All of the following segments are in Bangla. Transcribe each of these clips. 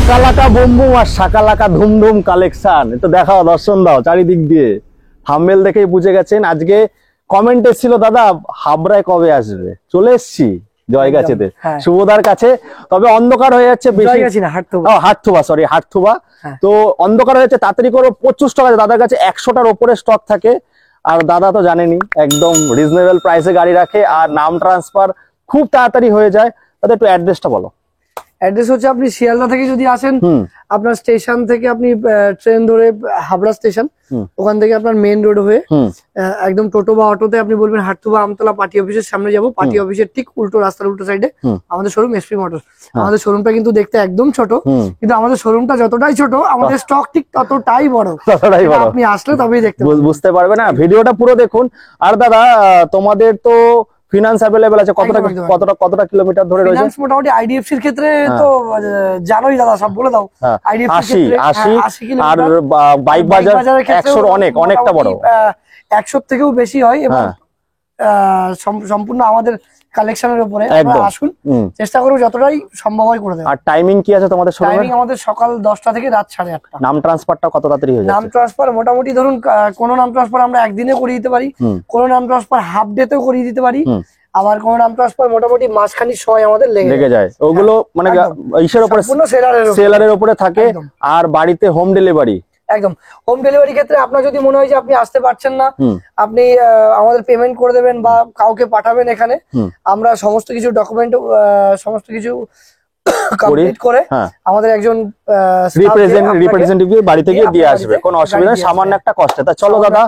লাকা বুম বুম আর শাকালাকা ধুম ধুম কালেকশন। তো দেখাও, দর্শন দাও চারিদিক দিয়ে। থাম্বনেল দেখেই বুঝে গেছেন। আজকে কমেন্ট এসেছিল, দাদা হাবড়ায় কবে আসবে? চলে এসছি জয়গাছিতে, শুভদার কাছে। তবে অন্ধকার হয়ে যাচ্ছে বেশি, হাটথুবা, সরি হাটথুবা। তো অন্ধকার হয়ে যাচ্ছে, তাড়াতাড়ি করো। 25 টাকা দাদার কাছে 100টার উপরে স্টক থাকে। আর দাদা তো জানেনি একদম রিজনেবল প্রাইসে গাড়ি রাখে, আর নাম ট্রান্সফার খুব তাড়াতাড়ি হয়ে যায়। দাদা একটু অ্যাড্রেসটা বলো। অ্যাড্রেস হচ্ছে আপনি শিয়ালদা থেকে যদি আসেন, আপনার স্টেশন থেকে আপনি ট্রেন ধরে হাবড়া স্টেশন, ওখান থেকে আপনার মেইন রোড হয়ে একদম টোটো বা অটোতে আপনি বলবেন হাটথুবা আমতলা পার্টি অফিসের সামনে যাবো। পার্টি অফিসের ঠিক উল্টো রাস্তার উল্টো সাইডে আমাদের শোরুম এসপি মোটরস। আমাদের শোরুমটা কিন্তু দেখতে একদম ছোট, কিন্তু আমাদের শোরুমটা যতটাই ছোট আমাদের স্টক ঠিক ততটাই বড়। আপনি আসলে তবেই দেখতে বুঝতে পারবেন। না ভিডিওটা পুরো দেখুন। আর দাদা তোমাদের তো ফিনান্স अवेलेबल আছে? কতটা কিলোমিটার ধরে রয়েছে? ফিনান্স মোটামুটি আইডিএফসি এর ক্ষেত্রে তো জানোই দাদা, সব বলে দাও। আইডিএফসি 80 আর বাইক বাজার 100 অনেকটা বড়, 100 থেকেও বেশি হয়। এবং সম্পূর্ণ আমাদের কালেকশনের উপরে আসুন, চেষ্টা করব যতটাই সম্ভব হয় করে দেব। আর টাইমিং কি আছে তোমাদের শোরুমে? টাইমিং আমাদের সকাল 10টা থেকে রাত 8:30। নাম ট্রান্সফারটা কত তাড়াতাড়ি হয়ে যায়? নাম ট্রান্সফার মোটামুটি ধরুন কোন নাম ট্রান্সফার আমরা একদিনে করিয়ে দিতে পারি, কোন নাম ট্রান্সফার হাফ ডে তেও করিয়ে দিতে পারি, আবার কোন নাম ট্রান্সফার মোটামুটি মাসখানিক সময় আমাদের লেগে যায়। ওগুলো মানে ইসের উপরে, সেলারের উপরে থাকে। আর বাড়িতে হোম ডেলিভারি? একদম হোম ডেলিভারি ক্ষেত্রে আপনার যদি মনে হয় যে আপনি আসতে পারছেন না, আপনি আমাদের পেমেন্ট করে দেবেন বা কাউকে পাঠাবেন এখানে, আমরা সমস্ত কিছু ডকুমেন্ট সমস্ত কিছু কমপ্লিট করে আমাদের একজন রিপ্রেজেন্টেটিভ বাড়িতে গিয়ে দিয়ে আসবে, কোনো অসুবিধা নেই, সামান্য একটা কষ্টে। তা চলো দাদা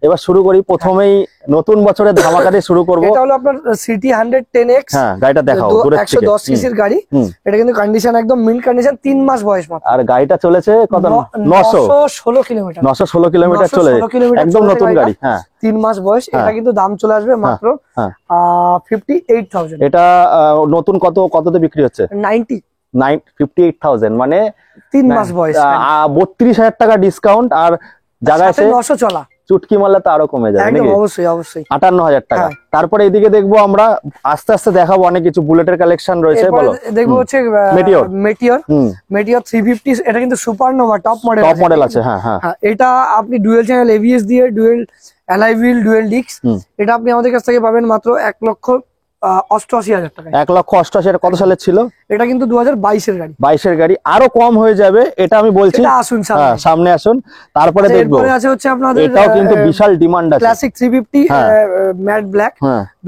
এবার শুরু করি। প্রথমেই নতুন বছরের ধামাকা দিয়ে শুরু করব। এটা হলো আপনার সিটি 110X। হ্যাঁ, গাড়িটা দেখাও দূরে থেকে। 110 সিসির গাড়ি। এটা কিন্তু কন্ডিশন একদম মিন্ট কন্ডিশন, 3 মাস বয়স মাত্র। আর গাড়িটা চলেছে কত? 916 কিলোমিটার। 916 কিলোমিটার চলে, একদম নতুন গাড়ি। হ্যাঁ, 3 মাস বয়স। এটা কিন্তু দাম চলে আসবে মাত্র 58,000। এটা নতুন কততে বিক্রি হচ্ছে? 58,000, মানে 3 মাস বয়স, 32,000 টাকা ডিসকাউন্ট। আর জায়গায় 900 চলা, চুটকি মারলে তো আরো কমে যাবে নাকি? অবশ্যই অবশ্যই 58,000 টাকা। তারপরে এদিকে দেখবো আমরা, আস্তে আস্তে দেখাবো অনেক কিছু। বুলেটের কালেকশন রয়েছে, বলো। দেখবো হচ্ছে মেটিওর 350। এটা কিন্তু সুপারনোভা টপ মডেল আছে। হ্যাঁ হ্যাঁ, এটা আপনি ডুয়েল চ্যানেল এবিএস দিয়ে, dual alloy wheel, dual disk. এটা আপনি আমাদের কাছ থেকে পাবেন মাত্র 1,88,000 টাকা। 1,88,000 কত সালের ছিল? এটা কিন্তু 2022-এর গাড়ি। 22-এর গাড়ি, আরো কম হয়ে যাবে এটা আমি বলছি। আসুন সামনে আসুন, তারপরে দেখবো। আছে হচ্ছে আপনাদের এটাও কিন্তু বিশাল ডিমান্ড আছে, ক্লাসিক 350 ম্যাট ব্ল্যাক,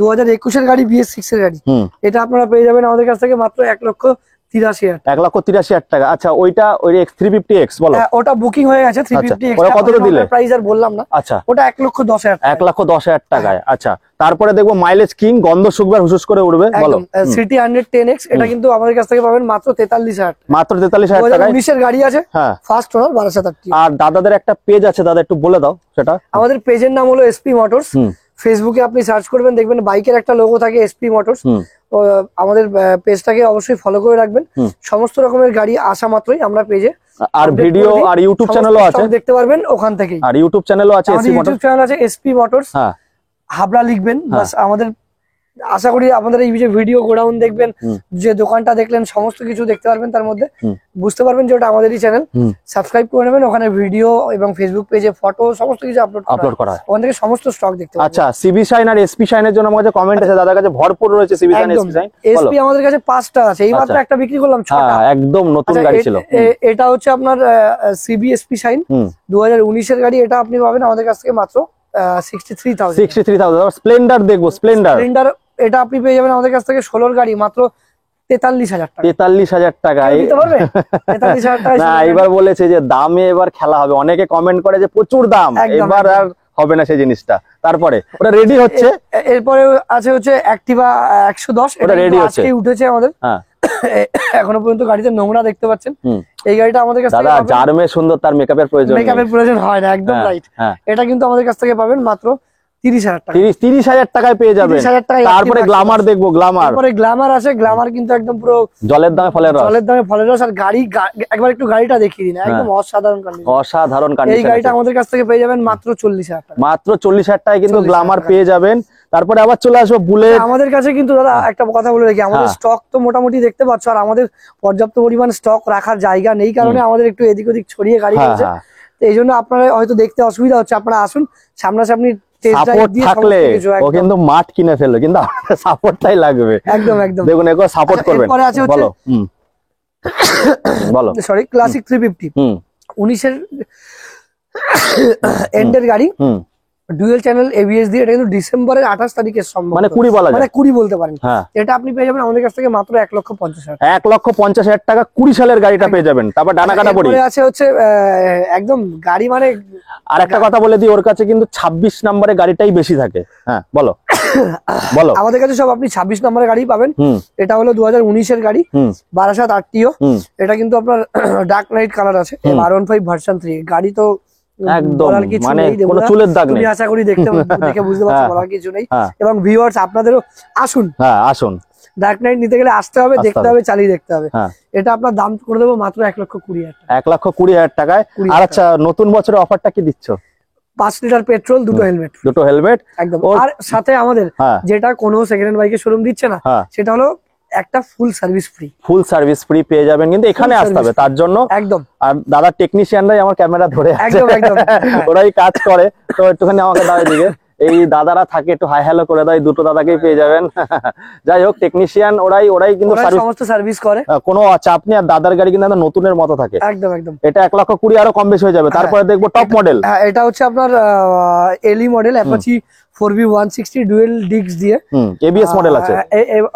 2021-এর গাড়ি, BS6 এর গাড়ি। এটা আপনারা পেয়ে যাবেন আমাদের কাছ থেকে মাত্র 1,83,000 টাকা। আচ্ছা, ওইটা ওই X350X বলো। ওটা বুকিং হয়ে গেছে। 350X কত দিলে? প্রাইস আর বললাম না। আচ্ছা, ওটা 1,10,000। 1,10,000 টাকায়। আচ্ছা, তারপরে দেখবো মাইলেজ কিং, গন্ধ শুকবার হুসুস করে উঠবে, বলো। সিটি 110X, এটা কিন্তু আমাদের কাছ থেকে পাবেন মাত্র 43,000। মাত্র 43,000 টাকায়। 2019-এর গাড়ি আছে। হ্যাঁ, ফার্স্ট ওনার 12,000। আর দাদাদের একটা পেজ আছে, দাদা একটু বলে দাও সেটা। আমাদের পেজের নাম হলো এসপি মোটরস। ফেসবুকে আপনি সার্চ করবেন, দেখবেন বাইকের একটা লোগো থাকে এসপি মোটরস। আমাদের পেজটাকে অবশ্যই ফলো করে রাখবেন। সমস্ত রকমের গাড়ি আসা মাত্রই আমরা পেজে আর ভিডিও আর ইউটিউব চ্যানেলও আছে, দেখতে পারবেন ওখান থেকেই। আর ইউটিউব চ্যানেলও আছে, ইউটিউব চ্যানেল আছে এসপি মোটরস। হাবড়া লিখবেন বাস। আমাদের আশা করি আমাদের এই যে ভিডিও গোডাউন দেখবেন, যে দোকানটা দেখলেন, সমস্ত কিছু দেখতে পারবেন। তার মধ্যে বুঝতে পারবেন যে ওটা আমাদেরই চ্যানেল। সাবস্ক্রাইব করে নেবেন, ওখানে ভিডিও এবং ফেসবুক পেজে ফটো সমস্ত কিছু আপলোড করা হয়। ওখান থেকে সমস্ত স্টক দেখতে পাবেন। আচ্ছা, সিবি শাইন আর এসপি শাইনের জন্য আমার কাছে কমেন্ট আছে, দাদার কাছে ভরপুর রয়েছে CB Shine, SP Shine. SP আমাদের কাছে 5টা আছে, এইমাত্র একটা বিক্রি করলাম, 6টা। একদম নতুন গাড়ি ছিল। এটা হচ্ছে আপনার সিবি এসপি শাইন 2019-এর গাড়ি। এটা আপনি পাবেন আমাদের কাছ থেকে মাত্র 63,000। স্প্লেন্ডার দেখবো, স্প্লেন্ডার এটা আপনি পেয়ে যাবেন আমাদের কাছ থেকে 16-র গাড়ি মাত্র 43,000 টাকা। 43,000 টাকায় দিতে পারবে? 43,000 টাকা। না, এবার বলেছে যে দামে এবার খেলা হবে। অনেকে কমেন্ট করে যে প্রচুর দাম, এবার আর হবে না সেই জিনিসটা। তারপরে ওটা রেডি হচ্ছে। এরপরে আছে হচ্ছে অ্যাক্টিভা 110। এটা রেডি হচ্ছে, উঠেছে আমাদের। এখনো পর্যন্ত গাড়িতে নোংরা দেখতে পাচ্ছেন। এই গাড়িটা আমাদের কাছ থেকে, দাদা যার মেয়ে সুন্দর তার মেকআপের প্রয়োজন হয় না, একদম রাইট। এটা কিন্তু আমাদের কাছ থেকে পাবেন মাত্র 30,000 টাকা। 30,000 টাকায় পেয়ে যাবেন। তারপরে গ্ল্যামার দেখবো, গ্ল্যামার আছে। গ্ল্যামার কিন্তু একদম পুরো জলের দামে ফলের রস। আর গাড়ি একবার একটু গাড়িটা দেখিয়ে দিন, একদম অসাধারণ কন্ডিশন। এই গাড়িটা আমাদের কাছ থেকে পেয়ে যাবেন মাত্র 40,000 টাকা। মাত্র 40,000 টাকায় কিন্তু গ্ল্যামার পেয়ে যাবেন। তারপরে আবার চলে আসবো বুলেট। আমাদের কাছে কিন্তু দাদা একটা কথা বলে রাখি, আমাদের স্টক তো মোটামুটি দেখতে পাচ্ছ, আর আমাদের পর্যাপ্ত পরিমাণ স্টক রাখার জায়গা নেই কারণে আমাদের একটু এদিক ওদিক ছড়িয়ে গাড়ি রয়েছে। তো এই জন্য আপনারা হয়তো দেখতে অসুবিধা হচ্ছে, আপনারা আসুন সামনাসামনি। সাপোর্ট থাকলে ও কিন্তু মাঠ কিনে ফেললো, কিন্তু সাপোর্টটাই লাগবে। একদম একদম, দেখুন একবার সাপোর্ট করবেন। এরপরে আছে হচ্ছে বলো বলো সরি ক্লাসিক 350 19-এর এন্ডের গাড়ি, ডুয়েল চ্যানেল এবিএস দিয়ে। এটা কিন্তু ডিসেম্বরের 28 তারিখের সম্ভব, মানে 20 বলা যায়, মানে 20 বলতে পারেন। এটা আপনি পেয়ে যাবেন আমাদের কাছ থেকে মাত্র 1,50,000, 1,50,000 টাকা 20 সালের গাড়িটা পেয়ে যাবেন। তারপর ডানা কাটা পড়ি আছে হচ্ছে একদম গাড়ি মানে। আর একটা কথা বলে দিই, ওর কাছে কিন্তু 26 নম্বরের গাড়িটাই বেশি থাকে। হ্যাঁ বলো বলো। আমাদের কাছে সব আপনি 26 নম্বরের গাড়ি পাবেন। এটা হলো 2019-এর গাড়ি, বারাসাত আরটিও। এটা কিন্তু আপনার ডার্ক নাইট কালার আছে, R15 ভার্সন 3 গাড়ি। তো একদম মানে কোনো চুলের দাগ নেই, আশা করি দেখে বুঝতে পারছেন, বলার কিছু নেই। এবং ভিউয়ার্স আপনাদেরও আসুন, আসুন, ডার্ক নাইট নিতে গেলে আসতে হবে, দেখতে হবে, চালিয়ে দেখতে হবে। এটা আপনার দাম করে দেবো মাত্র 1,20,000 টাকা, 1,20,000 টাকায়। আর আচ্ছা, নতুন বছরের অফারটা কি দিচ্ছ? 5 লিটার পেট্রোল, দুটো হেলমেট একদম। আর সাথে আমাদের যেটা কোনো সেকেন্ড হ্যান্ড বাইকের শোরুম দিচ্ছে না, সেটা হলো একটা ফুল সার্ভিস ফ্রি পেয়ে যাবেন। কিন্তু এখানে আসতে হবে তার জন্য একদম। আর দাদা টেকনিশিয়ানরাই আমার ক্যামেরা ধরে আছে, ওরাই কাজ করে। তো একটুখানি আমাকে দাও দিকে, এই দাদারা থাকে, একটু হাই হ্যালো করে দেয়, দুটো দাদাকেই পেয়ে যাবেন। যাই হোক, টেকনিশিয়ান ওরাই কিন্তু সমস্ত সার্ভিস করে, কোনো চাপ নেই। আর দাদার গাড়ি কিন্তু নতুনের মতো থাকে। একদম একদম। এটা 1,20,000 আরো কম বেশি হয়ে যাবে। তারপরে দেখবো টপ মডেল। এটা হচ্ছে আপনার এলি model, Apache 4V 160 dual disk দিয়ে। এবিএস মডেল আছে,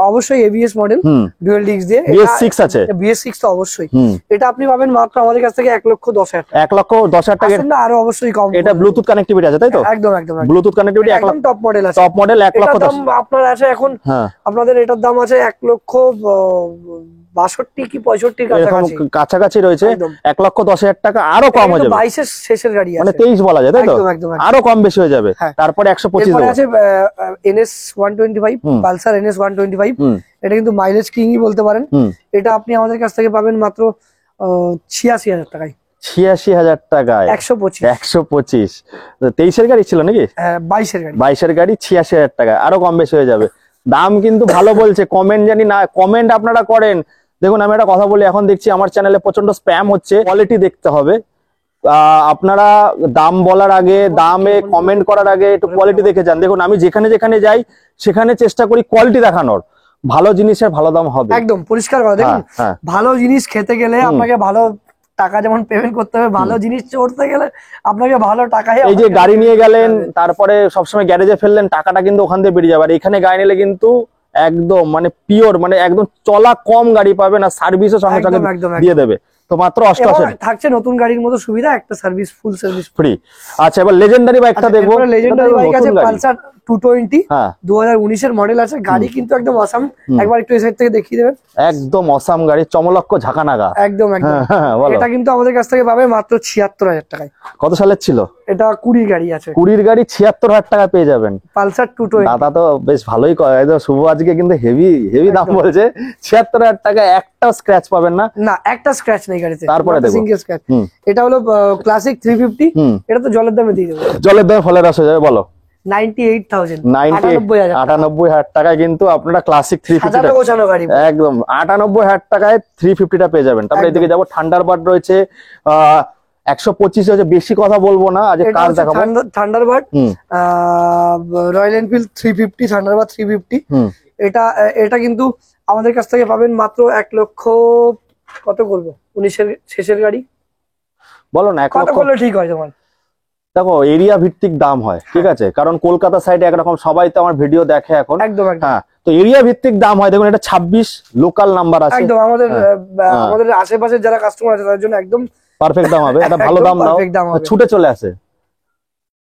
অবশ্যই এবিএস মডেল, ডুয়েল ডিস্ক দিয়ে। BS6 আছে, BS6 তো অবশ্যই। এটা আপনি পাবেন মাত্র আমাদের কাছ থেকে 1,10,000 টাকা, 1,10,000 টাকা। আরো অবশ্যই কম। এটা ব্লুটুথ কানেক্টিভিটি আছে, তাই তো? একদম একদম, ব্লুটুথ কানেক্টিভিটি একদম টপ মডেল আছে। টপ মডেল 1,10,000 আপনার আছে এখন। আপনাদের এটার দাম আছে 1,62,000 কি 65 কাছাকাছি রয়েছে। 1,10,000 টাকা আরো কম হয়ে যাবে। 22 এর শেষের গাড়ি আছে, মানে 23 বলা যায়, তাই তো? আরো কম বেশি হয়ে যাবে। তারপরে 125 আছে NS 125, পালসার NS 125। এটা কিন্তু মাইলেজ কিংই বলতে পারেন। এটা আপনি আমাদের কাছ থেকে পাবেন মাত্র 86,000 টাকায়। 86,000 টাকায় 125। 23-এর গাড়ি ছিল নাকি? 22-এর গাড়ি 86,000 টাকা, আরো কম বেশি হয়ে যাবে। দাম কিন্তু ভালো বলছে। কমেন্ট জানি না, কমেন্ট আপনারা করেন। দেখুন আমি একটা কথা বলি, এখন দেখছি আমার চ্যানেলে প্রচন্ড স্প্যাম হচ্ছে। কোয়ালিটি দেখতে হবে। আপনারা দাম বলার আগে, দামে কমেন্ট করার আগে একটু কোয়ালিটি দেখে যান। দেখুন আমি যেখানে যেখানে যাই সেখানে চেষ্টা করি কোয়ালিটি দেখানোর। ভালো জিনিসের ভালো দাম হবে, একদম পরিষ্কার কথা। দেখুন ভালো জিনিস খেতে গেলে আপনাকে ভালো টাকা যেমন পেমেন্ট করতে হবে, ভালো জিনিস চড়তে গেলে আপনাকে ভালো টাকা। এই যে গাড়ি নিয়ে গেলেন, তারপরে সবসময় গ্যারেজে ফেললেন, টাকাটা কিন্তু ওখান থেকে বেরিয়ে যাবে। আর এখানে গাড়ি নিলে কিন্তু একদম মানে পিওর, মানে একদম চলা কম গাড়ি পাবেন, আর সার্ভিসও সঙ্গে সঙ্গে দিয়ে দেবে। তো মাত্র 88 থাকছে নতুন গাড়ির মতো সুবিধা, একটা সার্ভিস, ফুল সার্ভিস ফ্রি। আচ্ছা, এবার লেজেন্ডারি বাইকটা দেখবো। লেজেন্ডারি বাইক আছে পালসার 220, 2019-এর মডেল আছে। গাড়ি কিন্তু একদম অসাম। একবার একটু এই সাইড থেকে দেখিয়ে দেবেন। একদম অসাম গাড়ি, চমলক্ষ ঝাঁকানাগা, একদম একদম। এটা কিন্তু আমাদের কাছ থেকে পাবে মাত্র 76,000 টাকায়। কত সালের ছিল এটা? 20 গাড়ি আছে, 20 গাড়ি 76,000 টাকা পেয়ে যাবেন। পালসার 220। দাদা তো বেশ ভালোই কয়, শুভ আজকে কিন্তু হেভি দাম বলছে। 76,000 টাকা, একটা স্ক্র্যাচ পাবেন না? না, একটা স্ক্র্যাচ নেই গাড়িতে। তারপরে সিঙ্গেল স্ক্র্যাচ। এটা হলো ক্লাসিক 350। এটা তো জলের দামে দিয়ে দেবো, জলের দামে ফলের রস হয়ে যাবে। বলো 98,000, 98,000 টাকায় কিন্তু আপনারা ক্লাসিক 350 একদম 98,000 টাকায় 350টা পেয়ে যাবেন। তারপরে এদিকে যাবো, থান্ডারবার্ড রয়েছে 125 হচ্ছে। বেশি কথা বলবো না, আজ কার দেখাবো। Thunderbird royal Enfield 350, Thunderbird 350। এটা কিন্তু আমাদের কাছ থেকে পাবেন মাত্র 1,00,000 কত করবো? 19-এর শেষের গাড়ি, বলো না 1 লক্ষ করলে ঠিক হয় তোমার। দেখো এরিয়া ভিত্তিক দাম হয়, ঠিক আছে? কারণ কলকাতা সাইডে একরকম, সবাই তো আমার ভিডিও দেখে এখন। একদম, হ্যাঁ। তো এরিয়া ভিত্তিক দাম হয়। দেখুন এটা 26 লোকাল নাম্বার আছে, একদম আমাদের আশেপাশে যারা কাস্টমার আছে তাদের জন্য একদম পারফেক্ট দাম হবে। এটা ভালো দাম নাও, ছুটে চলে আসে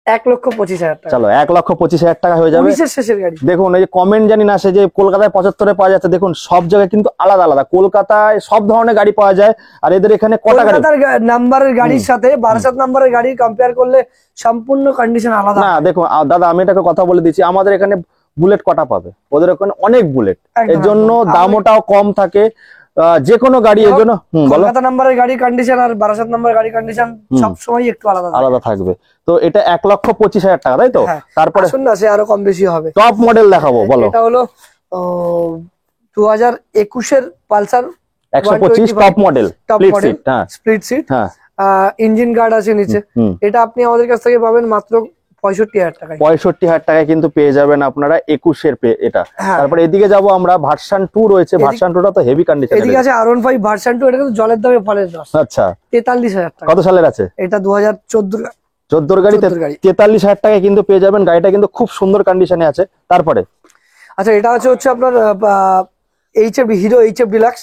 1,25,000 টাকা। চলো 1,25,000 টাকা হয়ে যাবে। শেষের গাড়ি। দেখুন এই যে কমেন্ট জানি না আসে যে কলকাতায় 75-এ পাওয়া যাচ্ছে। দেখুন সব জায়গায় কিন্তু আলাদা আলাদা। কলকাতায় সব ধরনের গাড়ি পাওয়া যায়, আর এদের এখানে কটা গাড়ি নাম্বারের গাড়ির সাথে বারাসাত নাম্বারের গাড়ি কম্পেয়ার করলে সম্পূর্ণ কন্ডিশন আলাদা। না দেখুন দাদা, আমি এটাকে কথা বলে দিচ্ছি, আমাদের এখানে বুলেট কটা পাবে, ওদের ওখানে অনেক বুলেট, এর জন্য দামটাও কম থাকে। যে কোনো গাড়ি এর জন্য বলো। কলকাতা নাম্বারের গাড়ির কন্ডিশন আর বারাসাত নাম্বারের গাড়ির কন্ডিশন সবসময় একটু আলাদা থাকবে। তো এটা 1,25,000 টাকা, তাই তো? তারপরে শুনুন না, সে আরো কম বেশি হবে। টপ মডেল দেখাবো, বলো। এটা হলো 2021 এর Pulsar 125 top model, split seat, engine guard আছে নিচে। এটা আপনি আমাদের কাছ থেকে পাবেন মাত্র 65,000 টাকায়। 65,000 টাকায় কিন্তু পেয়ে যাবেন আপনারা 21 এর এটা। তারপরে এদিকে যাব আমরা, ভার্সন 2 রয়েছে। ভার্সন 2টা তো হেভি কন্ডিশন। এদিকে আছে R15 ভার্সন 2, এটা কিন্তু জলের দামে ফলের রস। আচ্ছা, 43,000 টাকা। কত সালের আছে এটা 2014 গাড়ি। 43,000 টাকায় কিন্তু পেয়ে যাবেন। গাড়িটা কিন্তু খুব সুন্দর কন্ডিশনে আছে। তারপরে আচ্ছা, এটা হচ্ছে আপনার হিরো এইচএফ ডিলাক্স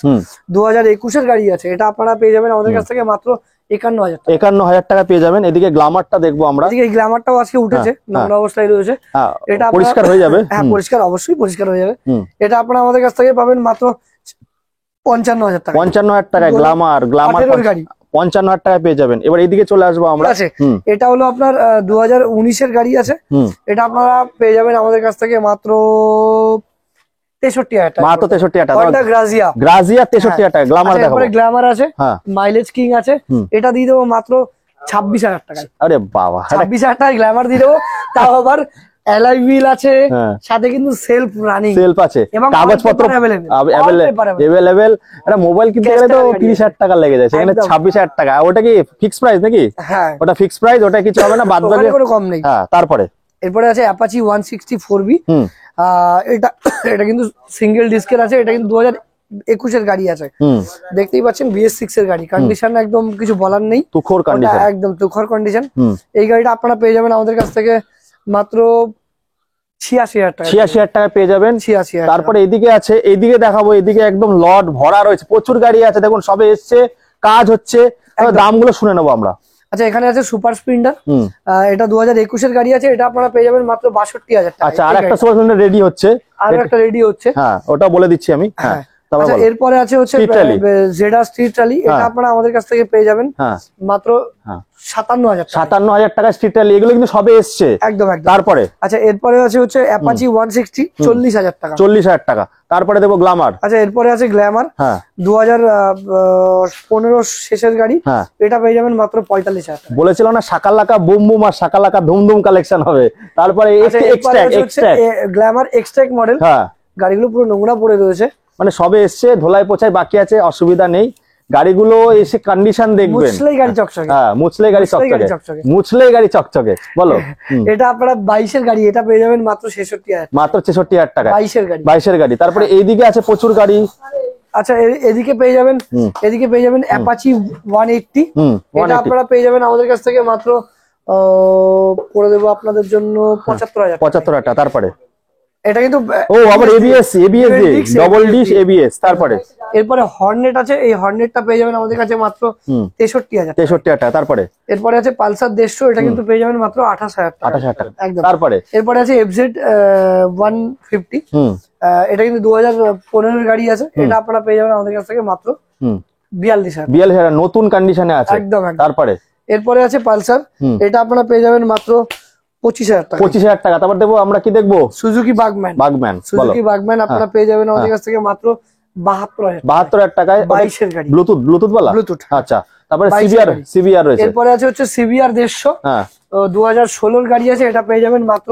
2021 এর গাড়ি আছে। এটা আপনারা পেয়ে যাবেন আমাদের কাছ থেকে মাত্র 51,000 টাকা পেয়ে যাবেন। এদিকে গ্ল্যামারটা দেখবো আমরা। এদিকে এই গ্ল্যামারটাও আজকে উঠেছে, নোংরা অবস্থায় রয়েছে। এটা পরিষ্কার হয়ে যাবে। হ্যাঁ, পরিষ্কার, অবশ্যই পরিষ্কার হয়ে যাবে। এটা আপনারা আমাদের কাছ থেকে পাবেন মাত্র 55,000 টাকা। 55,000 টাকায় গ্ল্যামার গাড়ি 55,000 টাকায় পেয়ে যাবেন। এবার এইদিকে চলে আসবো আমরা। এটা হলো আপনার 2019 এর গাড়ি আছে। এটা আপনারা পেয়ে যাবেন আমাদের কাছ থেকে মাত্র 63,000 টাকা। মাত্র 63,000 টাকা। গ্রাজিয়া 63,000 টাকা। গ্ল্যামার দেখো, গ্ল্যামার আছে, মাইলেজ কিং আছে। এটা দিয়ে দেবো মাত্র 26,000 টাকায়। আরে বাবা, 26,000 টাকায় গ্ল্যামার দিয়ে দেবো। তাও আবার অ্যালয় হুইল আছে, সাথে কিন্তু সেলফ রানিং, সেলফ আছে, কাগজপত্র अवेलेबल। এটা মোবাইল কিনতে গেলে তো 30,000 টাকা লেগে যায়, সেখানে 26,000 টাকা। ওটা কি ফিক্স প্রাইস নাকি? হ্যাঁ, ওটা ফিক্স প্রাইস, ওটা কিছু হবে না, বাদ বাকি কোনো কম নেই। হ্যাঁ, তারপরে এরপরে আছে অ্যাপাচি 164B। এটা কিন্তু সিঙ্গেল ডিস্কের আছে। এটা কিন্তু 2021 এর গাড়ি আছে। দেখতেই পাচ্ছেন BS6 এর গাড়ি, কন্ডিশন একদম কিছু বলার নেই, তুখোর কন্ডিশন, একদম তুখোর কন্ডিশন। এই গাড়িটা আপনারা পেয়ে যাবেন আমাদের কাছ থেকে মাত্র 86,000 টাকা। 86,000 টাকা পেয়ে যাবেন। 86,000। তারপরে এদিকে আছে, এদিকে দেখাবো। এদিকে একদম লট ভরা রয়েছে, প্রচুর গাড়ি আছে। দেখুন, সবে এসছে, কাজ হচ্ছে। দামগুলো শুনে নেবো আমরা। আচ্ছা, এখানে আছে সুপার স্প্লেন্ডার। এটা 2021 এর গাড়ি আছে। এটা আপনারা পেয়ে যাবেন মাত্র 62,000 টাকা। আচ্ছা, আর একটা সুপার স্প্লেন্ডার রেডি হচ্ছে, হ্যাঁ, ওটা বলে দিচ্ছি আমি। হ্যাঁ, আচ্ছা, এরপরে আছে হচ্ছে জেডা স্ট্রিট র্যালি। এটা আপনারা আমাদের কাছ থেকে পেয়ে যাবেন মাত্র 57,000 টাকা। স্ট্রিট র্যালি এগুলো কিন্তু সবে এসছে, একদম। তারপরে আচ্ছা, এরপরে আছে হচ্ছে অ্যাপাচি 160, 40,000 টাকা। 40,000 টাকা। তারপরে দেবো গ্ল্যামার। আচ্ছা, এরপরে আছে গ্ল্যামার 2015 শেষের গাড়ি। এটা পেয়ে যাবেন মাত্র 45,000 টাকা। বলেছিল না শাকালাকা বুম বুম আর শাকালাকা ধুম ধুম কালেকশন হবে। তারপরে গ্ল্যামার এক্সট্রাক মডেল। গাড়িগুলো পুরো নোংরা পড়ে রয়েছে, মানে সবে এসছে, ধোলাই পোছায় বাকি আছে, অসুবিধা নেই। গাড়িগুলো এসে কন্ডিশন দেখবেন, মুছলেই গাড়ি চকচকে। হ্যাঁ, মুছলেই গাড়ি চকচকে, মুছলেই গাড়ি চকচকে। বলো। এটা আপনারা 22 এর গাড়ি, এটা পেয়ে যাবেন মাত্র 66,000। মাত্র 66,000 টাকা। 22 এর গাড়ি। তারপরে এইদিকে আছে প্রচুর গাড়ি। আচ্ছা, এদিকে পেয়ে যাবেন অ্যাপাচি 180। এটা আপনারা পেয়ে যাবেন আমাদের কাছ থেকে মাত্র করে দেবো আপনাদের জন্য 75,000 টাকা। তারপরে এটা কিন্তু আবার এবিএস ডবল ডিশ এবিএস। তারপরে এরপরে হর্নেট আছে। এই হর্নেটটা পেয়ে যাবেন আমাদের কাছে মাত্র 63,000 টাকা। তারপরে এরপরে আছে পালসার 150। এটা কিন্তু পেয়ে যাবেন মাত্র 28,000 টাকা। একদম। তারপরে এরপরে আছে FZ 150। এটা কিন্তু 2015 এর গাড়ি আছে। এটা আপনারা পেয়ে যাবেন আমাদের কাছ থেকে মাত্র 42,000। নতুন কন্ডিশনে আছে, একদম। তারপরে এরপরে আছে পালসার। এটা আপনারা পেয়ে যাবেন মাত্র 25,000 টাকা। 25,000 টাকা। তারপর দেবো আমরা কি দেখবো, সুজুকি বাগম্যান। সুজুকি বাগম্যান আপনারা পেয়ে যাবেন আমাদের কাছ থেকে মাত্র 72,000 টাকায়। 22 এর গাড়ি, ব্লুটুথ বলা। আচ্ছা, তারপরে সিবিআর রয়েছে। এরপরে আছে হচ্ছে সিবিআর 150। 2016 এর গাড়ি আছে। এটা পেয়ে যাবেন মাত্র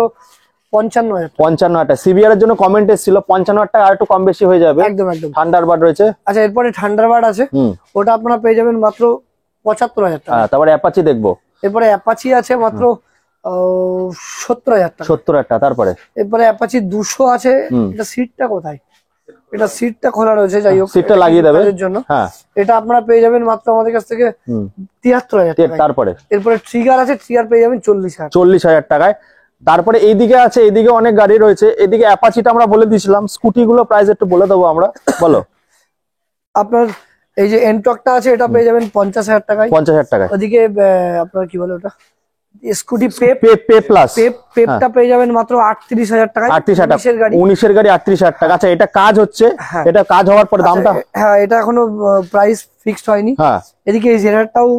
55,000 টাকা। সিবিআর এর জন্য কমেন্ট এসেছিল 55,000 টাকা, আর একটু কম বেশি হয়ে যাবে। একদম। থান্ডারবার্ড রয়েছে। আচ্ছা, এরপরে থান্ডারবার্ড আছে। ওটা আপনারা পেয়ে যাবেন মাত্র 75,000 টাকা। তারপরে অ্যাপাচি দেখবো। এরপরে অ্যাপাচি আছে মাত্র 70,000 টাকা। 70,000 টাকা। তারপরে এরপরে অ্যাপাচি 200 আছে। এটা সিটটা কোথায়? এটা সিটটা খোলা রয়েছে, যাই হোক, সিটটা লাগিয়ে দেবে জন্য। এটা আপনারা পেয়ে যাবেন মাত্র আমাদের কাছ থেকে 73,000 টাকা। তারপরে এরপরে ট্রিগার আছে। ট্রিগার পেয়ে যাবেন 40,000 টাকায়। তারপরে এইদিকে আছে, এইদিকে অনেক গাড়ি রয়েছে। এদিকে অ্যাপাচিটা আমরা বলে দিয়েছিলাম। স্কুটি গুলো প্রাইস একটু বলে দেবো আমরা, বলো। আপনার এই যে এনটকটা আছে, এটা পেয়ে যাবেন 50,000 টাকায়। 50,000 টাকায়। ওদিকে আপনার কি বলে ওটা, স্কুটি পেপটা পেয়ে যাবেন মাত্র 38,000 টাকায়। 38,000 টাকা। 19 এর গাড়ি 38,000 টাকা। আচ্ছা, এটা কাজ হচ্ছে, এটা কাজ হওয়ার পরে দামটা, হ্যাঁ, এটা এখনো প্রাইস ফিক্সড হয়নি। এদিকে এই জেনারেটরটাও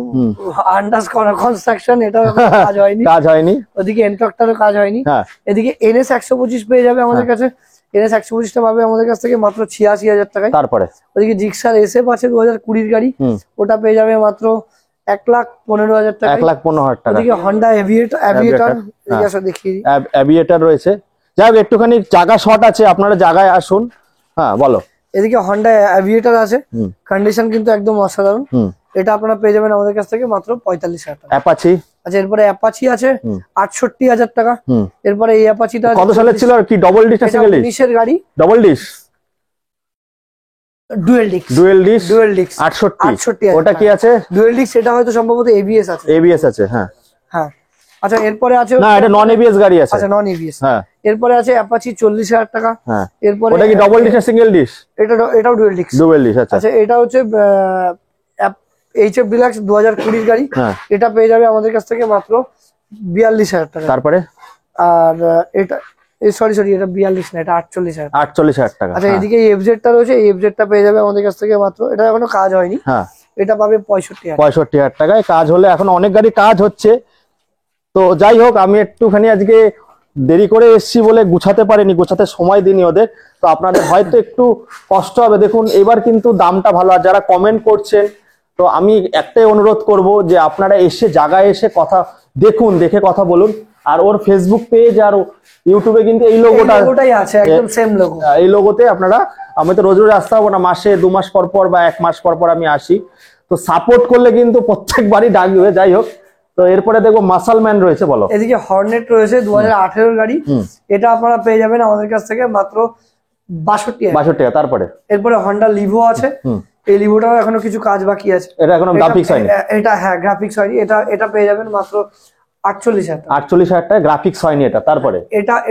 আন্ডার কনস্ট্রাকশন, এটাও কাজ হয়নি। ওদিকে এনটকটারও কাজ হয়নি। এদিকে NS 125 পেয়ে যাবে আমাদের কাছে NS 125টা পাবে আমাদের কাছ থেকে মাত্র 86,000 টাকায়। তারপরে ওইদিকে জিক্সার SF আছে 2020 গাড়ি, ওটা পেয়ে যাবে মাত্র 1,15,000 টাকা। 1,15,000 টাকা। ওইদিকে হন্ডা অ্যাভিয়েটর দেখিয়ে দিই। অ্যাভিয়েটর রয়েছে। যাই হোক, একটুখানি জায়গা শর্ট আছে, আপনারা জায়গায় আসুন। হ্যাঁ বলো। এদিকে হন্ডা অ্যাভিয়েটর আছে, কন্ডিশন কিন্তু একদম অসাধারণ। এটা আপনারা পেয়ে যাবেন আমাদের কাছ থেকে মাত্র 45,000 টাকা। অ্যাপাচি। আচ্ছা, এরপরে অ্যাপাচি আছে 68,000 টাকা। এরপরে এই অ্যাপাচিটা কত সালের ছিল আর কি? ডবল ডিশ না সিঙ্গেল ডিশ? 19 এর গাড়ি, double dish, dual disk. Dual dish 68। ওটা কি আছে? ডুয়েল ডিস্ক, এটা হয়তো সম্ভবত ABS আছে। ABS আছে, হ্যাঁ। হ্যাঁ। আচ্ছা, এরপরে আছে না, এটা নন ABS গাড়ি আছে। আচ্ছা, নন ABS। হ্যাঁ। এরপরে আছে অ্যাপাচি 40,000 টাকা। হ্যাঁ। এরপরে ওটা কি ডবল ডিশ না সিঙ্গেল ডিশ? এটাও ডুয়েল ডিস্ক। ডুয়েল ডিশ, আচ্ছা। আচ্ছা, এটা হচ্ছে HF ডিলাক্স 2020 গাড়ি। হ্যাঁ। এটা পেয়ে যাবে আমাদের কাছ থেকে মাত্র 42,000 টাকা। তারপরে আর এটা সরি এটা 42 না, এটা 48,000। 48,000 টাকা। আচ্ছা, এদিকে FZ-টা রয়েছে, এই FZ-টা পেয়ে যাবে আমাদের কাছ থেকে মাত্র, এটা এখনো কাজ হয়নি। হ্যাঁ। এটা পাবে 65,000। 65,000 টাকায় কাজ হলে, এখন অনেক গাড়ি কাজ হচ্ছে। তো যাই হোক, আমি একটুখানি আজকে দেরি করে এসেছি বলে গুছাতে পারিনি, গুছাতে সময় দিইনি ওদের। তো আপনাদের হয়তো একটু কষ্ট হবে। দেখুন, এবার কিন্তু দামটা ভালো। আর যারা কমেন্ট করছেন, তো আমি একটাই অনুরোধ করব যে আপনারা এসে জায়গায় এসে কথা দেখুন, দেখে কথা বলুন। আর ওর ফেসবুক পেজ আর ইউটিউবে কিন্তু এই লোগোটাই আছে, একদম সেম লোগো। এই লোগোতে আপনারা, আমি তো রোজ রোজ আসতে পারবো না, মাসে 2 মাস পর পর বা 1 মাস পর পর আমি আসি। তো সাপোর্ট করলে কিন্তু প্রত্যেকবারই ডাকবে। যাই হোক, তো এরপরে দেখবো মাসালম্যান রয়েছে, বলো। এদিকে হর্নেট রয়েছে 2018 গাড়ি। এটা আপনারা পেয়ে যাবেন আমাদের কাছ থেকে মাত্র 62 টাকা। তারপরে এরপরে হন্ডা লিভো আছে। এই লিভোটাও এখনো কিছু কাজ বাকি আছে। এটা এখনো গ্রাফিক্স হয়নি। এটা হ্যাঁ, গ্রাফিক্স হয়নি। এটা পেয়ে যাবেন মাত্র 48,000 টাকা। 48,000 টাকা, গ্রাফিক্স হয়নি এটা। তারপরে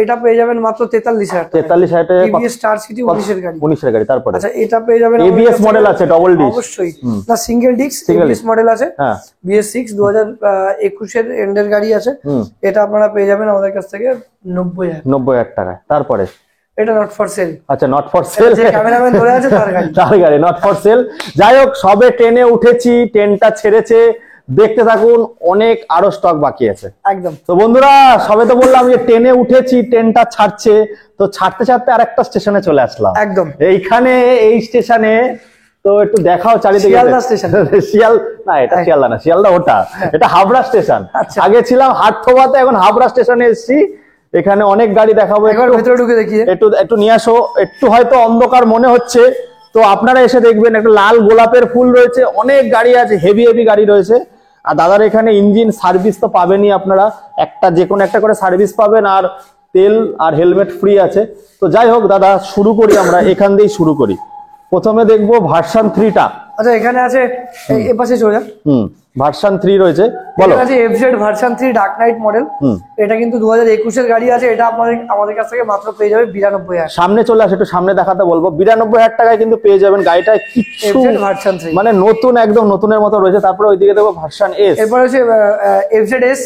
এটা পেয়ে যাবেন মাত্র 43,000 টাকা। 43,000 টাকা। TVS স্টার সিটি 19 এর গাড়ি। 19 এর গাড়ি। তারপরে আচ্ছা, এটা পেয়ে যাবেন ABS মডেল আছে, ডবল ডিশ অবশ্যই না, সিঙ্গেল ডিস্ক ABS মডেল আছে। হ্যাঁ। BS6 2021 এর এন্ডের গাড়ি আছে। এটা আপনারা পেয়ে যাবেন আমাদের কাছ থেকে 90,000 টাকা। তারপরে এটা নট ফর সেল। আচ্ছা, নট ফর সেল, যে ক্যামেরাম্যান ধরে আছে তার গাড়ি। তার গাড়ি নট ফর সেল। যাই হোক, সবে ট্রেনে উঠেছি, ট্রেনটা ছেড়েছে, দেখতে থাকুন, অনেক আরো স্টক বাকি আছে একদম। তো বন্ধুরা, সবে তো বললাম যে ট্রেনে উঠেছি, ট্রেনটা ছাড়ছে, তো ছাড়তে ছাড়তে আরেকটা স্টেশনে চলে আসলাম। একদম এইখানে এই স্টেশনে তো একটু দেখাও চারিদিকে। শিয়ালদা স্টেশন। না, এটা শিয়ালদা না, শিয়ালদা ওটা, এটা হাবড়া স্টেশন। আগে ছিলাম হাটথোবাতে, এখন হাবড়া স্টেশনে এসেছি। এখানে অনেক গাড়ি দেখাবো, একবার ভেতরে ঢুকে দেখিয়ে একটু নিয়ে আসো। একটু হয়তো অন্ধকার মনে হচ্ছে, তো আপনারা এসে দেখবেন, একটা লাল গোলাপের ফুল রয়েছে, অনেক গাড়ি আছে, হেভি হেভি গাড়ি রয়েছে। আর দাদার এখানে ইঞ্জিন সার্ভিস তো পাবেনই আপনারা, যে কোনো একটা করে সার্ভিস পাবেন, আর তেল আর হেলমেট ফ্রি আছে। তো যাই হোক দাদা, শুরু করি আমরা, এখান দিয়েই শুরু করি। প্রথমে দেখবো ভার্সন 3টা। আচ্ছা, এখানে আছে, এই পাশে চলে যান। ভার্সন 3 রয়েছে, বলো। এটা আছে FZ version 3 dark night model. এটা কিন্তু 2021 এর গাড়ি আছে। এটা আমাদের কাছ থেকে মাত্র পেয়ে যাবে 92,000। সামনে চলে আসে, একটু সামনে দেখাতে বলবো। 92,000 টাকায় কিন্তু পেয়ে যাবেন গাড়িটা। কিছু FZ ভার্সন 3 মানে নতুন, একদম নতুনের মতো রয়েছে। তারপরে ওইদিকে দেখবো ভার্সন S। এরপর হচ্ছে FZS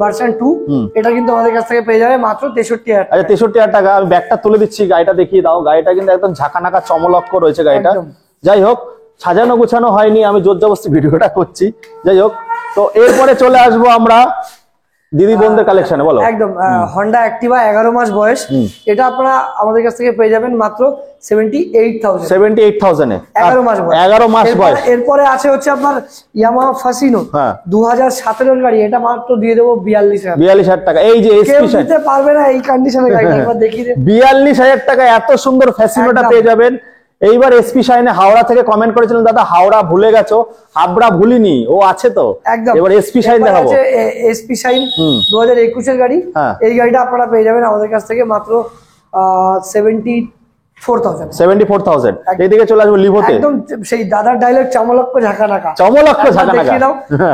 ভার্সন 2। এটা কিন্তু আমাদের কাছ থেকে পেয়ে যাবে মাত্র 63,000। আচ্ছা, 63,000 টাকা। আমি ব্যাগটা তুলে দিচ্ছি, গাড়িটা দেখিয়ে দাও। গাড়িটা কিন্তু একদম ঝাঁকানাকা চমলক্ষ রয়েছে গাড়িটা। যাই হোক, সাজানো গোছানো হয়নি, আমি জোর জবরদস্তি ভিডিওটা করছি। যাই হোক, তো এরপরে চলে আসবো আমরা দিদি বোনদের কালেকশনে, বলো। একদম, হন্ডা অ্যাক্টিভা 11 মাস বয়স। এটা আপনারা আমাদের কাছ থেকে পেয়ে যাবেন মাত্র 78,000। 78,000 এ 11 মাস বয়স। 11 মাস বয়স। এরপরে আছে হচ্ছে আপনার ইয়ামাহা ফাসিনো 2017 এর গাড়ি। এটা মাত্র দিয়ে দেবো 42,000। 42,000 টাকা। এই যে কেউ দিতে পারবে না এই কন্ডিশনের গাড়ি, একবার দেখিয়ে দেন। 42,000 টাকা এত সুন্দর ফ্যাসিনোটা পেয়ে যাবেন। এইবার SP শাইনে হাওড়া থেকে কমেন্ট করেছিলেন, দাদা হাওড়া ভুলে গেছো, হাবড়া ভুলিনি, ও আছে তো। একদম। এবার SP শাইন দেখাবো। SP শাইন 2021 এর গাড়ি। এই গাড়িটা আপনারা পেয়ে যাবেন আমাদের কাছ থেকে মাত্র 74,000। এইদিকে চলে আসবো লিভোতে। একদম সেই দাদার ডায়লগ, চমলক্ষ ঝাঁকানাকা।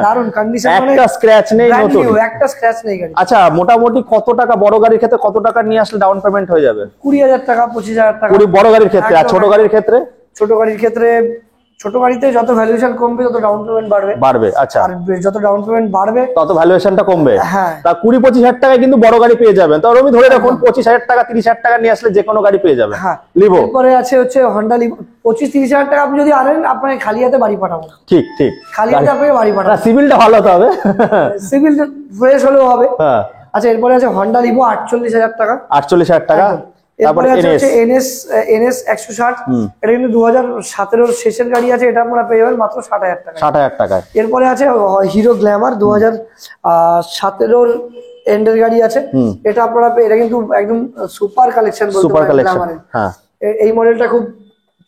দারুন কন্ডিশন, একটা স্ক্র্যাচ নেই, নতুন একটা স্ক্র্যাচ নেই গাড়ি। আচ্ছা, মোটামুটি কত টাকা বড় গাড়ির ক্ষেত্রে, কত টাকা নিয়ে আসলে ডাউন পেমেন্ট হয়ে যাবে? 20,000 টাকা, 25,000 টাকা বড় গাড়ির ক্ষেত্রে। আর ছোট গাড়ির ক্ষেত্রে? ছোট গাড়ির ক্ষেত্রে, ছোট গাড়িতে যত ভ্যালুয়েশন কমবে তত ডাউন পেমেন্ট বাড়বে। আচ্ছা, আর যত ডাউন পেমেন্ট বাড়বে তত ভ্যালুয়েশনটা কমবে। হ্যাঁ। তা 20-25,000 টাকায় কিন্তু বড় গাড়ি পেয়ে যাবেন। তো আমি ধরে রাখুন 25,000 টাকা, 30,000 টাকা নিয়ে আসলে যে কোনো গাড়ি পেয়ে যাবেন। হ্যাঁ, লিভো। এরপরে আছে হচ্ছে হন্ডা লিভো। 25-30,000 টাকা আপনি যদি আনেন, আপনাকে খালি হাতে বাড়ি পাঠাবো। ঠিক। খালি হাতে আপনাকে বাড়ি পাঠাবো। সিভিলটা ভালো হতে হবে, সিভিল ফ্রেশ হলেও হবে। হ্যাঁ। আচ্ছা, এরপরে আছে হন্ডা লিভো 48,000 টাকা। 48,000 টাকা। এরপরে আছে হচ্ছে এনএস 160, এটা কিন্তু 2017 শেষের গাড়ি আছে, এটা আপনারা পেয়ে যাবেন মাত্র 60,000 টাকা। 60,000 টাকায়। এরপরে আছে হিরো গ্ল্যামার 2017 এন্ডের গাড়ি আছে, এটা আপনারা এটা কিন্তু একদম সুপার কালেকশন বলতে পারেন গ্ল্যামারের। হ্যাঁ, এই মডেলটা খুব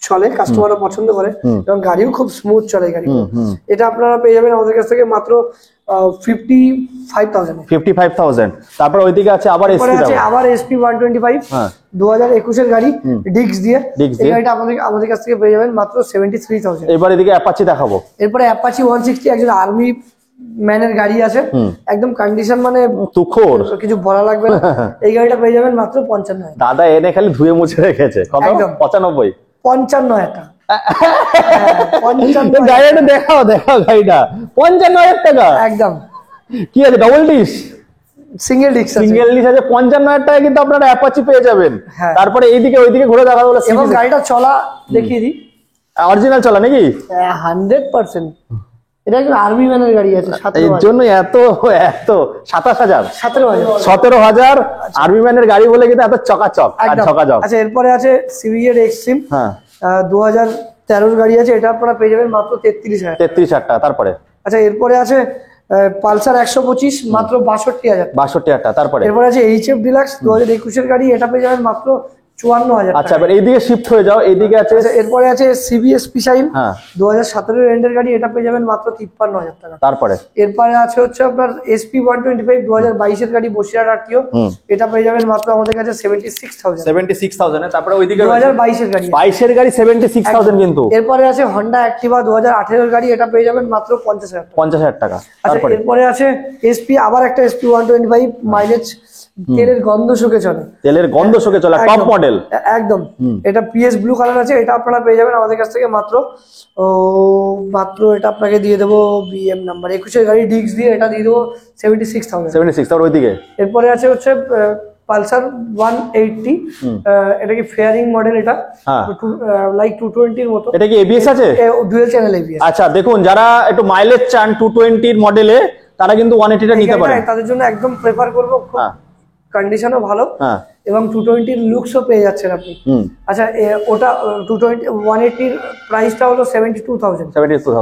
চলে, কাস্টমাররা পছন্দ করে এবং গাড়িও খুব স্মুথ চলে গাড়ি। এটা আপনারা পেয়ে যাবেন আমাদের কাছ থেকে মাত্র 55,000। তারপর ওইদিকে আছে আবার এসপি 125 2021 এর গাড়ি, ডিক্স দিয়ে। এই গাড়িটা আমাদের কাছ থেকে পেয়ে যাবেন মাত্র 73,000। এবার এদিকে অ্যাপাচি দেখাবো। এরপরে অ্যাপাচি 160 একজন আর্মি ম্যানের গাড়ি আছে, একদম কন্ডিশন মানে তুখোর, কিছু বলা লাগবে না। এই গাড়িটা পেয়ে যাবেন মাত্র 55,000। দাদা এনে খালি ধুয়ে মুছে রেখেছে। কত? 55,000 টাকা। গাড়িটা দেখাও গাড়িটা 55,000 টাকা একদম। কি আছে? ডবল ডিশ, সিঙ্গেল ডিস্ক আছে, 55,000 টাকা কিন্তু আপনারা অ্যাপাচি পেয়ে যাবেন। তারপরে এইদিকে ওইদিকে ঘুরে দেখা হলো। এবং গাড়িটা চলা দেখিয়ে দিই, অরিজিনাল চলা নাকি? 100%। এটা একজন আর্মি ম্যানের গাড়ি আছে, এর জন্য এত 17,000 আর্মি ম্যানের গাড়ি বলে কিন্তু এত চকাচক। আচ্ছা, এরপরে আছে সিভিজেড এক্সট্রিম 2013 গাড়ি আছে, এটা আপনারা পেয়ে যাবেন মাত্র 33,000 টাকা। তারপরে আচ্ছা, এরপরে আছে পালসার 125 মাত্র 62,000 টাকা। তারপরে এরপরে আছে এইচএফ ডিলাক্স 2021 এর গাড়ি, এটা পেয়ে যাবেন মাত্র 54,000। আচ্ছা, এবার এইদিকে শিফট হয়ে যাও, এইদিকে আছে। এরপরে আছে সিবিএসপি শাইন 2017 এর এন্ডের গাড়ি, এটা পেয়ে যাবেন মাত্র 53,000 টাকা। তারপরে এরপরে আছে হচ্ছে আপনার এসপি 125 2022 এর গাড়ি, বসিরহাট আরটিও, এটা পেয়ে যাবেন মাত্র আমাদের কাছে 76,000 এ। তারপরে ওইদিকে 2022 এর গাড়ি, 22 এর গাড়ি 76,000 কিন্তু। এরপরে আছে হন্ডা অ্যাক্টিভা 2018 এর গাড়ি, এটা পেয়ে যাবেন মাত্র 50,000 টাকা। তারপরে এরপরে আছে এসপি, আবার একটা এসপি 125 মাইলেজ, তেলের গন্ধ শুকে চলে, টপ মডেল একদম। এটা পিএস ব্লু কালার আছে, এটা আপনারা পেয়ে যাবেন আমাদের কাছ থেকে মাত্র এটা আপনাকে দিয়ে দেবো বিএম নাম্বার 21 এর গাড়ি, ডিক্স দিয়ে, এটা দিয়ে দেবো 76,000। ওইদিকে এরপরে আছে হচ্ছে পালসার 180, এটা কি ফেয়ারিং মডেল, এটা লাইক 220 এর মতো। এটা কি এবিএস আছে? Dual channel ABS. আচ্ছা, দেখুন যারা একটু মাইলেজ চান 220 এর মডেলে, তারা কিন্তু 180 টা নিতে পারে। তাদের জন্য একদম প্রেফার করব, কন্ডিশনও ভালো এবং 220 এর লুকসও পেয়ে যাচ্ছেন আপনি। আচ্ছা, ওটা 220 180 এর প্রাইসটা হলো 72,000।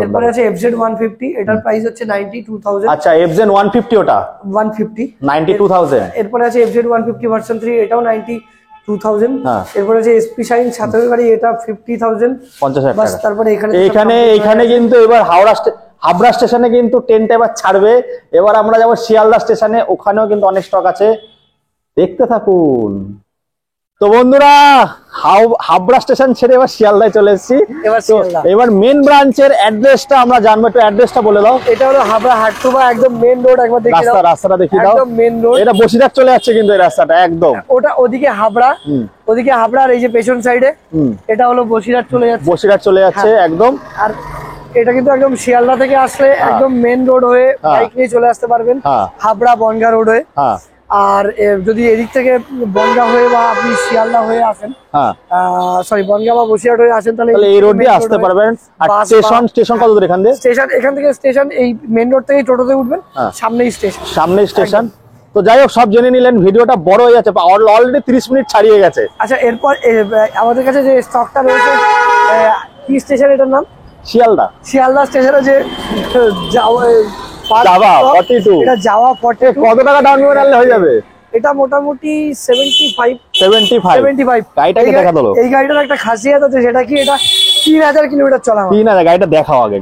এরপরে আছে এফজেড 150, এটার প্রাইস হচ্ছে 92,000। আচ্ছা, এফজেড 150 ওটা 150 92,000। এরপরে আছে এফজেড 150 ভার্সন 3, এটাও 92,000। এরপরে আছে এসপি শাইন 17 গাড়ি, এটা 50,000। 50,000 টাকা। তারপরে এখানে কিন্তু এবার হাবড়া স্টেশনে কিন্তু ট্রেনটা এবার ছাড়বে। এবার আমরা যাবো শিয়ালদা স্টেশনে, ওখানেও কিন্তু অনেক স্টক আছে, দেখতে থাকুন। তো বন্ধুরা, হাবড়া স্টেশন ছেড়ে এবার শিয়ালদায় চলে এসেছি। এবার মেন ব্রাঞ্চের অ্যাড্রেসটা আমরা জানবো, একটু অ্যাড্রেসটা বলে দাও। এটা হলো হাবড়া হাটুবা, একদম মেন রোড, একবার দেখিয়ে দাও। রাস্তাটা দেখিয়ে দাও, একদম মেন রোড। এটা বসিরহাট চলে যাচ্ছে কিন্তু এই রাস্তাটা একদম। ওদিকে হাবড়া, আর এই যে পেছন সাইডে এটা হলো বসিরহাট চলে যাচ্ছে একদম। আর এটা কিন্তু একদম শিয়ালদা থেকে আসলে একদম মেন রোড হয়ে বাইক নিয়ে চলে আসতে পারবেন, হাবড়া বনগা রোড হয়ে। আর যদি এদিক থেকে বনগা হয়ে বা আপনি শিয়ালদা হয়ে আসেন, বনগা বা বসিরহাট হয়ে আসেন, তাহলে এই রোড দিয়ে আসতে পারবেন। আর স্টেশন কত দূর এখান থেকে? এখান থেকে স্টেশন এই মেন রোড থেকে টোটোতে উঠবেন, সামনেই স্টেশন। তো যাই হোক, সব জেনে নিলেন, ভিডিওটা বড় হয়ে যাচ্ছে, অলরেডি 30 মিনিট ছাড়িয়ে গেছে। আচ্ছা, এরপর আমাদের কাছে যে স্টকটা রয়েছে, কি স্টেশন এটার নাম? শিয়ালদা স্টেশনে যে জাভা 42, এটা জাভা 42। কত টাকা ডাউন পেমেন্ট আনলে হয়ে যাবে? এটা মোটামুটি 75। গাড়িটাকে দেখা দাও। এই গাড়িটার একটা খাসিয়াত আছে, সেটা কি, এটা 3000 কিলোমিটার চলা। 3000? গাড়িটা দেখাও আগে,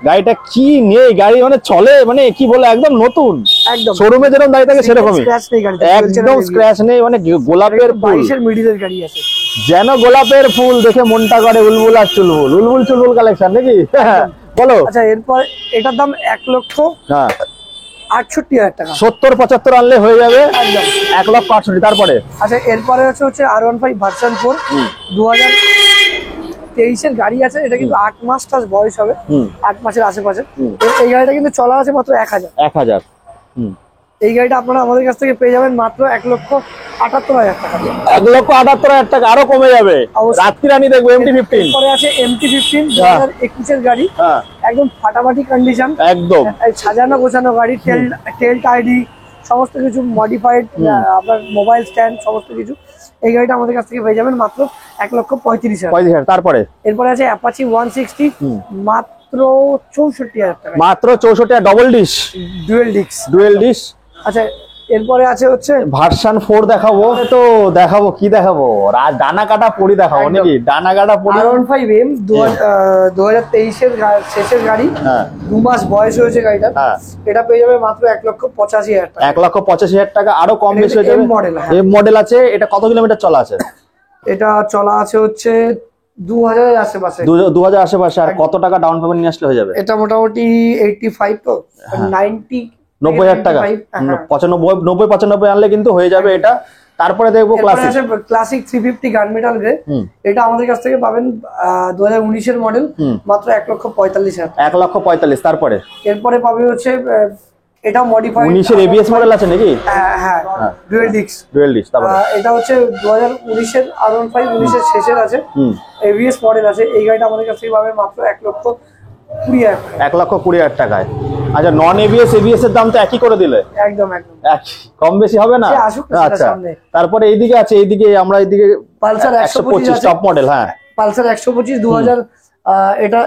গাড়িটা কি নেই, গাড়ি মানে চলে, মানে কি বলে, একদম নতুন, একদম শোরুমে যেরকম দাঁড়িয়ে থাকে সেরকমই, একদম স্ক্র্যাচ নেই, মানে গোলাপের ফুল, 22 এর মিডিলের গাড়ি আছে, যেন গোলাপের ফুল দেখে মনটা করে উলবুল আর চুলবুল, চুলবুল কালেকশন নাকি? বলো। আচ্ছা, এরপর এটার দাম 1,68,000 টাকা। 70-75 আনলে হয়ে যাবে একদম 1,68,000। তারপরে আচ্ছা, এরপরে হচ্ছে R15 ভার্সন 4 2023 এর গাড়ি আছে, এটা কিন্তু 8 মাস বয়স হবে, 8 মাসের আশেপাশে। এই গাড়িটা কিন্তু চলা আছে মাত্র 1,000। এই গাড়িটা আপনারা আমাদের কাছ থেকে পেয়ে যাবেন মাত্র 1,78,000 টাকা। 1,78,000 টাকা, আরো কমে যাবে। রাত্রিরানি দেখবো MT-15। পরে আছে MT-15 2021 এর গাড়ি, একদম ফাটাফাটি কন্ডিশন, একদম সাজানো গোছানো গাড়ি, টেল টাইডি, সমস্ত কিছু মডিফাইড, আপনার মোবাইল স্ট্যান্ড সমস্ত কিছু এই গাড়িটা আমাদের কাছ থেকে পেয়ে যাবেন মাত্র 1,35,000। তারপরে এরপরে আছে অ্যাপাচি 160 মাত্র 64,000 টাকা। মাত্র 64 ডবল ডিশ ডুয়েল ডিশ। আচ্ছা এরপরে আছে হচ্ছে ভার্সন 4 দেখাবো তো দেখাবো কি দেখাবো ডানা কাটা পড়ি দেখাবো নাকি ডানা কাটা পড়ি R15M 2023 এর শেষের গাড়ি, 2 মাস বয়স হয়েছে গাড়িটা। এটা পেয়ে যাবে মাত্র 1,85,000 টাকা। 1,85,000 টাকা, আরো কম বেশি হয়ে যাবে। এম মডেল আছে। এটা কত কিলোমিটার চলা আছে? এটা চলা আছে হচ্ছে 2000 এর আশেপাশে। 2000 আশেপাশে। আর কত টাকা ডাউন পেমেন্ট নিয়ে আসলে হয়ে যাবে? এটা মোটামুটি 85 তো 90,000 টাকা। 95 আনলে কিন্তু হয়ে যাবে এটা। তারপরে দেখবো ক্লাসিক 350 গান মেটাল গ্রে। এটা আমাদের কাছ থেকে পাবেন 2019 এর মডেল, মাত্র 1,45,000। 1,45,000। তারপরে এরপরে পাবে হচ্ছে এটা মডিফাইড 19 এর এবিএস মডেল আছে নাকি? হ্যাঁ ডুয়েল ডিস্ক। তারপরে এটা হচ্ছে 2019 এর R15 19 এর শেষের আছে, এবিএস মডেল আছে। এই গাড়িটা আমাদের কাছ থেকে পাবেন মাত্র 1,20,000। 1,20,000 টাকায়। আচ্ছা নন এবিএস এবিএস এর দাম তো একই করে দিলে? একদম কম বেশি হবে না? আচ্ছা তারপরে এইদিকে আছে, এইদিকে আমরা এইদিকে পালসার 125 টপ মডেল। হ্যাঁ পালসার 125 2000 এটা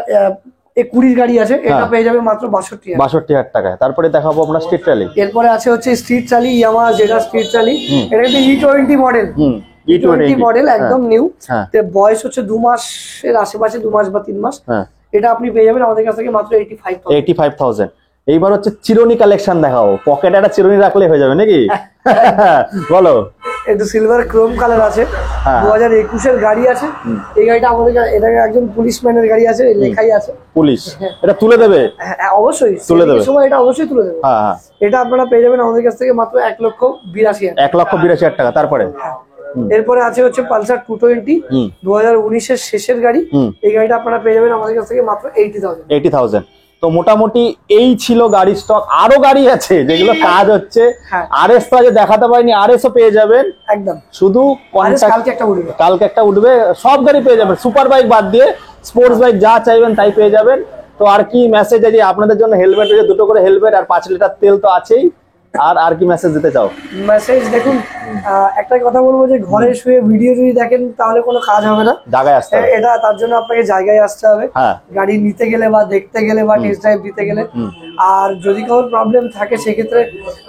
20 গাড়ি আছে। এটা পেয়ে যাবে মাত্র 62,000 টাকায়। তারপরে দেখাবো আমরা স্ট্রিট র্যালি। এরপরে আছে হচ্ছে স্ট্রিট র্যালি ইয়ামাহা জেডার স্ট্রিট র্যালি। এটা একটা E20 মডেল, E20 মডেল একদম নিউ। বয়স হচ্ছে 2 মাসের আশেপাশে, 2 মাস বা 3 মাস। এটা আপনি পেয়ে যাবেন আমাদের কাছ থেকে মাত্র 85,000। এইবার হচ্ছে চিরুনি কালেকশন দেখাও। পকেটে একটা চিরুনি রাখলে হয়ে যাবে নাকি? বলো। একটু সিলভার ক্রোম কালার আছে, 2021 এর গাড়ি আছে। এই গাড়িটা আমাদের এটা একজন পুলিশম্যানের গাড়ি আছে, লেখাই আছে পুলিশ। এটা তুলে দেবে? হ্যাঁ অবশ্যই তুলে দেবে, সময় এটা অবশ্যই তুলে দেবে। এটা আপনারা পেয়ে যাবেন আমাদের কাছ থেকে মাত্র 1,82,000। 1,82,000 টাকা। তারপরে এরপরে আছে হচ্ছে পালসার 220 2019 এর শেষের গাড়ি। এই গাড়িটা আপনারা পেয়ে যাবেন আমাদের কাছ থেকে মাত্র 80,000। তো মোটামুটি এই ছিল গাড়ির স্টক। আরো গাড়ি আছে যেগুলো কাজ হচ্ছে। আরএস তো আজ দেখাতে পারিনি, আরএস ও পেয়ে যাবেন একদম। শুধু কালকে একটা উঠবে। সব গাড়ি পেয়ে যাবেন, সুপার বাইক বাদ দিয়ে স্পোর্টস বাইক যা চাইবেন তাই পেয়ে যাবেন। তো আর কি মেসেজ আছে আপনাদের জন্য? হেলমেট রয়েছে, 2টো করে হেলমেট আর 5 লিটার তেল তো আছেই। আর কি মেসেজ দিতে চাও? মেসেজ দেখুন, একটা কথা বলবো যে ঘরে শুয়ে ভিডিও যদি দেখেন তাহলে কোনো কাজ হবে না, জায়গায় আসতে হবে। এটা তার জন্য আপনাকে জায়গায় আসতে হবে, গাড়ি নিতে গেলে বা দেখতে গেলে বা টেস্ট ড্রাইভ দিতে গেলে। আর যদি কোনো প্রবলেম থাকে সেক্ষেত্রে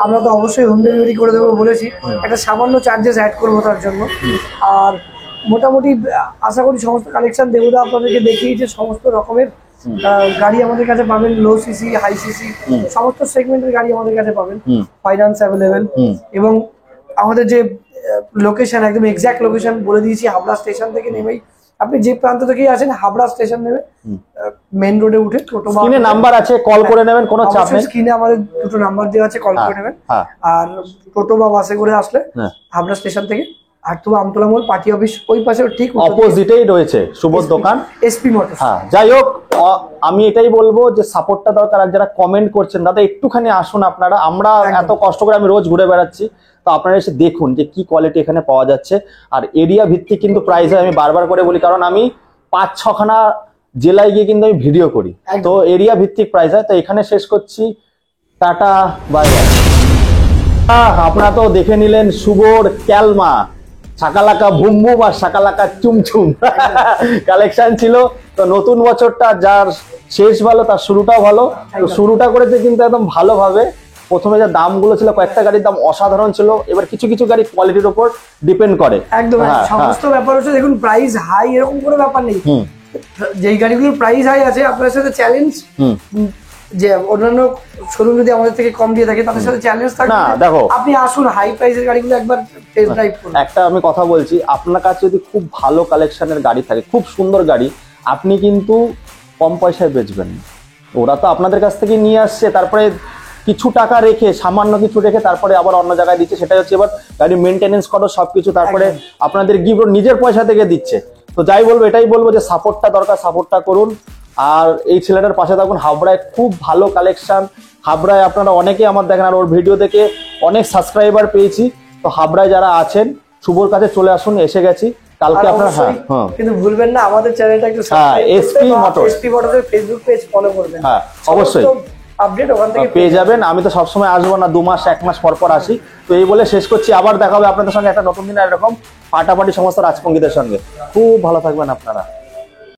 আমরা তো অবশ্যই হোম ডেলিভারি করে দেবো বলেছি, একটা সামান্য চার্জেস অ্যাড করবো তার জন্য। আর মোটামুটি আশা করি সমস্ত কালেকশন দেবুদা আপনাদেরকে দেখিয়েছে। সমস্ত রকমের গাড়ি আমাদের কাছে পাবেন, লো সিসি হাই সিসি সমস্ত সেগমেন্টের গাড়ি আমাদের কাছে পাবেন, ফাইন্যান্স অ্যাভেলেবেল। এবং আমাদের যে লোকেশন একদম এক্সাক্ট লোকেশন বলে দিয়েছি, হাবড়া স্টেশন থেকে নেমেই আপনি যে প্রান্ত থেকেই আছেন হাবড়া স্টেশন নেমে মেইন রোডে উঠে টোটো স্ক্রিনে নাম্বার আছে, কল করে নেবেন, কোনো চাপ নেই। স্ক্রিনে আমাদের দুটো নাম্বার দেওয়া আছে, কল করে নেবেন। আর টোটো বা বাসে করে আসলে হাবড়া স্টেশন থেকে আটতুবা আমতলা মোড় পার্টি অফিস ওই পাশে ঠিক অপোজিটেই রয়েছে শুভর দোকান, এসপি মোটরস। যাই হোক আমি এটাই বলবো যে সাপোর্টটা দরকার। আর যারা কমেন্ট করছেন দাদা একটুখানি আসুন আপনারা, আমরা এত কষ্ট করে আমি রোজ ঘুরে বেড়াচ্ছি, তো আপনারা এসে দেখুন যে কি কোয়ালিটি এখানে পাওয়া যাচ্ছে। আর এরিয়া ভিত্তিক কিন্তু প্রাইস আমি বারবার করে বলি, কারণ আমি 5-6খানা জেলায় গিয়ে কিন্তু আমি ভিডিও করি, তো এরিয়া ভিত্তিক প্রাইস হয়। তো এখানে শেষ করছি, টাটা বাই বাই। আপনারা তো দেখে নিলেন শুভর ক্যালমা, শাকালাকা বুম বুম আর শাকালাকা চুমচুম কালেকশন ছিল। তো নতুন বছরটা যার শেষ ভালো তার শুরুটাও ভালো। তো শুরুটা করেছে কিন্তু একদম ভালোভাবে। প্রথমে যে দামগুলো ছিল, কয়েকটা গাড়ির দাম অসাধারণ ছিল। এবার কিছু কিছু গাড়ি কোয়ালিটির উপর ডিপেন্ড করে। একদম সমস্ত ব্যাপার হচ্ছে দেখুন, প্রাইস হাই এরকম কোনো ব্যাপার নেই। যেই গাড়িগুলোর প্রাইস হাই আছে আপনার সাথে চ্যালেঞ্জ, যে অন্যান্য শোরুম যদি আমাদের থেকে কম দিয়ে থাকে তাদের সাথে চ্যালেঞ্জ থাকে না। দেখো আপনি আসুন, হাই প্রাইসের গাড়িগুলো একবার টেস্ট ড্রাইভ করুন। একটা আমি কথা বলছি, আপনার কাছে যদি খুব ভালো কালেকশনের গাড়ি থাকে, খুব সুন্দর গাড়ি, আপনি কিন্তু কম পয়সায় বেচবেন। ওরা তো আপনাদের কাছ থেকে নিয়ে আসছে, তারপরে কিছু টাকা রেখে, সামান্য কিছু রেখে তারপরে আবার অন্য জায়গায় দিচ্ছে। সেটা হচ্ছে এবার গাড়ি মেনটেনেন্স করো সবকিছু, তারপরে আপনাদের গিফট নিজের পয়সা থেকে দিচ্ছে। তো যাই বলবো, এটাই বলবো যে সাপোর্টটা দরকার, সাপোর্টটা করুন। আর এই ছেলেটার পাশে থাকুন। হাবড়ায় খুব ভালো কালেকশন, হাবড়ায় আপনারা অনেকেই আমার দেখেন, আর ওর ভিডিও দেখে অনেক সাবস্ক্রাইবার পেয়েছি। তো হাবড়ায় যারা আছেন শুভর কাছে চলে আসুন, এসে গেছি কালকে আপনারা। কিন্তু ভুলবেন না আমাদের চ্যানেলটা একটু এসপি মোটরস, এসপি মোটরসের ফেসবুক পেজ ফলো করবেন। অবশ্যই। আপডেট ওখান থেকে পেয়ে যাবেন। আমি তো সবসময় আসবো না, 2 মাস 1 মাস পর পর আসি। তো এই বলে শেষ করছি, আবার দেখা হবে আপনাদের সঙ্গে একটা নতুন দিন এরকম ফাটাফাটি সমস্ত রাজপঙ্গীদের সঙ্গে। খুব ভালো থাকবেন আপনারা।